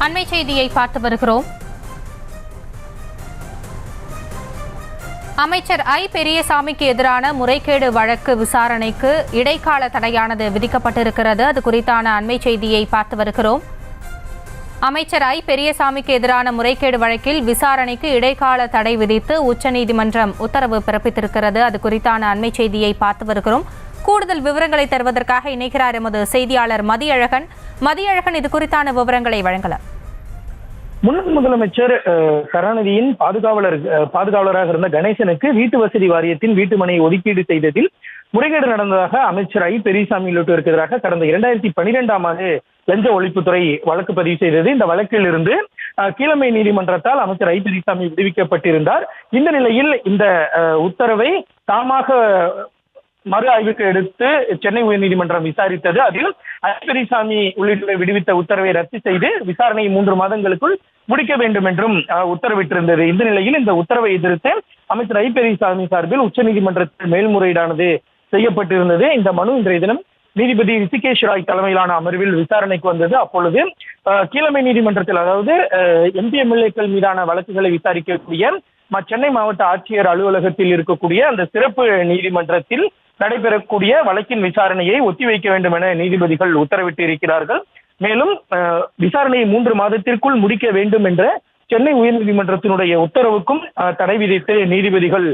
அண்மை செய்தியை பார்த்து வருகிறோம். அமைச்சர் ஐ பெரியசாமிக்கு எதிரான முறைகேடு வழக்கு விசாரணைக்கு இடைக்கால தடையானது விதிக்கப்பட்டிருக்கிறது. அது குறித்தான அண்மை செய்தியை பார்த்து வருகிறோம். அமைச்சர் ஐ பெரியசாமிக்கு எதிரான முறைகேடு வழக்கில் விசாரணைக்கு இடைக்கால தடை விதித்து உச்சநீதிமன்றம் உத்தரவு பிறப்பித்திருக்கிறது. அது குறித்தான அண்மை செய்தியை பார்த்து வருகிறோம். கூடுதல் விவரங்களை தருவதற்காக இணைக்கிறார் எமது செய்தியாளர் மதியழகன். மதியழகன், இது குறித்தான விவரங்களை வழங்கலாம். முன்னாள் முதலமைச்சர் கருணாநிதியின் பாதுகாவலராக இருந்த கணேசனுக்கு வீட்டு வசதி வாரியத்தின் வீட்டு மனையை ஒதுக்கீடு செய்ததில் முறைகேடு நடந்ததாக அமைச்சர் ஐ பெரியசாமி உள்ளிட்டோருக்கு எதிராக கடந்த 2012ஆம் ஆண்டு லஞ்ச ஒழிப்புத்துறை வழக்கு பதிவு செய்தது. இந்த வழக்கில் இருந்து கீழமை நீதிமன்றத்தால் அமைச்சர் ஐ பெரியசாமி விடுவிக்கப்பட்டிருந்தார். இந்த நிலையில் இந்த உத்தரவை தாமாக மறு ஆய்வுக்கு எடுத்து சென்னை உயர்நீதிமன்றம் விசாரித்தது. அதில் ஐ பெரியசாமி உள்ளிட்டோரை விடுவித்த உத்தரவை ரத்து செய்து விசாரணையை 3 மாதங்களுக்குள் முடிக்க வேண்டும் என்றும் உத்தரவிட்டிருந்தது. இந்த நிலையில் இந்த உத்தரவை எதிர்த்து அமைச்சர் ஐ பெரியசாமி சார்பில் உச்சநீதிமன்றத்தில் மேல்முறையீடானது செய்யப்பட்டிருந்தது. இந்த மனு இன்றைய தினம் நீதிபதி ரிஷிகேஷ் ராய் தலைமையிலான அமர்வில் விசாரணைக்கு வந்தது. அப்பொழுது கீழமை நீதிமன்றத்தில், அதாவது எம்பி எம்எல்ஏக்கள் மீதான வழக்குகளை விசாரிக்கக்கூடிய சென்னை மாவட்ட ஆட்சியர் அலுவலகத்தில் இருக்கக்கூடிய அந்த சிறப்பு நீதிமன்றத்தில் நடைபெறக்கூடிய வழக்கின் விசாரணையை ஒத்திவைக்க வேண்டும் என நீதிபதிகள் உத்தரவிட்டு இருக்கிறார்கள். மேலும் விசாரணையை 3 மாதத்திற்குள் முடிக்க வேண்டும் என்ற சென்னை உயர்நீதிமன்றத்தினுடைய உத்தரவுக்கும் தடை விதித்து நீதிபதிகள்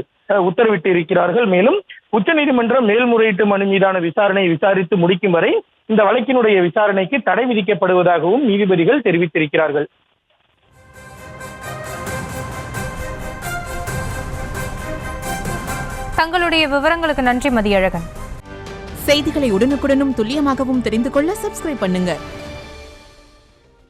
உத்தரவிட்டு இருக்கிறார்கள். மேலும் உச்சநீதிமன்றம் மேல்முறையீட்டு மனு மீதான விசாரணையை விசாரித்து முடிக்கும் வரை இந்த வழக்கினுடைய விசாரணைக்கு தடை விதிக்கப்படுவதாகவும் நீதிபதிகள் தெரிவித்திருக்கிறார்கள். தங்களுடைய விவரங்களுக்கு நன்றி மதியழகன். செய்திகளை உடனுக்குடனும் துல்லியமாகவும் தெரிந்து கொள்ள சப்ஸ்கிரைப் பண்ணுங்க.